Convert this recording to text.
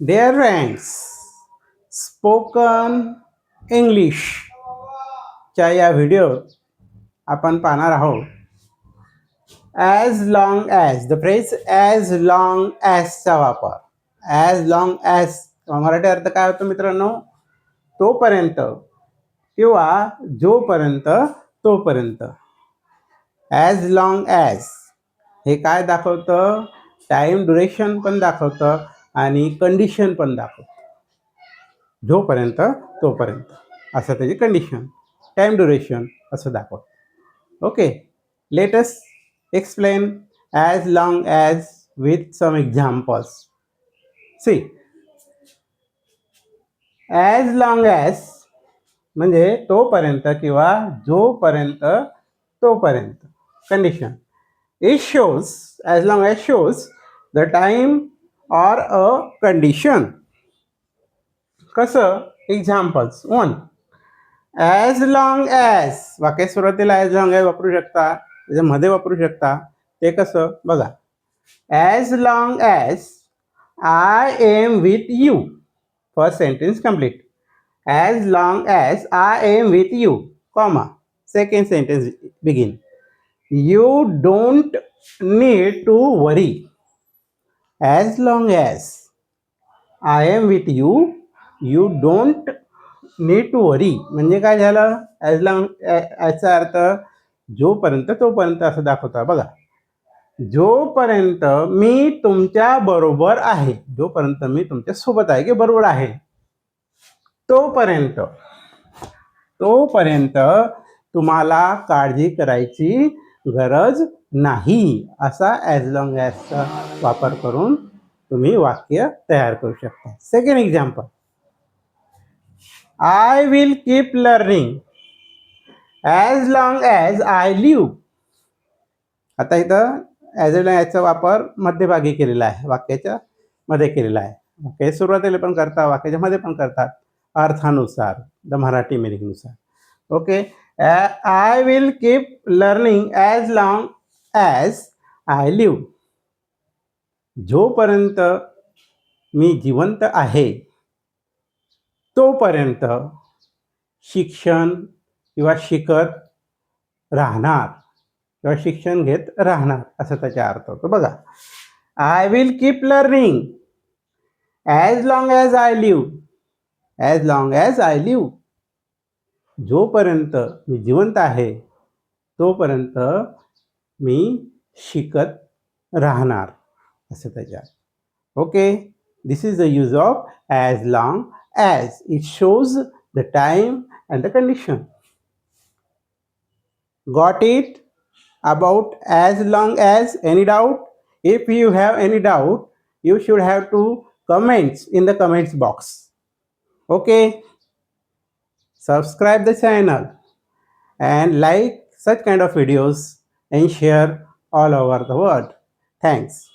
Dear friends, spoken इंग्लिशच्या या व्हिडिओत आपण पाहणार आहोत as long as. The phrase as long ॲजचा वापर. ॲज लॉंग ॲज मराठी अर्थ काय होतो मित्रांनो? तोपर्यंत किंवा जोपर्यंत तोपर्यंत. ॲज लॉंग ॲज हे काय दाखवतं? टाईम ड्युरेशन पण दाखवतं आणि कंडिशन पण दाखवतं. जोपर्यंत तोपर्यंत असं त्याची कंडिशन, टाईम ड्युरेशन असं दाखवतं. Okay, let us explain as long as with some examples. See, as long as म्हणजे तोपर्यंत किंवा जोपर्यंत तोपर्यंत condition. It shows, as long as shows the time or a condition. कसं? एक्झाम्पल्स. 1. As long as. वाक्य सुरुवातीला ॲज लॉंग ॲज वापरू शकता, त्याच्यामध्ये वापरू शकता. ते कसं बघा. As long as I am with you. First sentence complete. As long as I am with you, comma. Second sentence begin. You don't need to worry. As long as I am with you, you don't need to worry. म्हणजे काय झालं? As long याचा अर्थ जोपर्यंत तोपर्यंत असं दाखवता बघा. जोपर्यंत मी तुमच्या बरोबर आहे, जोपर्यंत मी तुमच्या सोबत आहे की बरोबर आहे, तोपर्यंत तुम्हाला काळजी करायची गरज नाही. असा ॲज लॉंग ॲजचा वापर करून तुम्ही वाक्य तयार करू शकता. Second example. I will keep learning as long as I live. आता इथं ॲज लॉंग ॲजचा वापर मध्यभागी केलेला आहे, वाक्याच्या मध्ये केलेला आहे. वाक्य सुरुवातीला पण करतात, वाक्याच्या मध्ये पण करतात, अर्थानुसार, द मराठी मिनिंगनुसार. Okay, I will keep learning as long as I live. जोपर्यंत मी जिवंत आहे तोपर्यंत शिक्षण किंवा शिकत राहणार किंवा शिक्षण घेत राहणार असं त्याचा अर्थ होतो बघा. I will keep learning as long as I live. As long as I live. जोपर्यंत मी जिवंत आहे तोपर्यंत मी शिकत राहणार असं त्याच्यात. Okay, this is the use of as long as. It shows the time and the condition. Got it about as long as? Any doubt? If you have any doubt you should have to comments in the comments box. Okay, subscribe the channel and like such kind of videos and share all over the world. Thanks.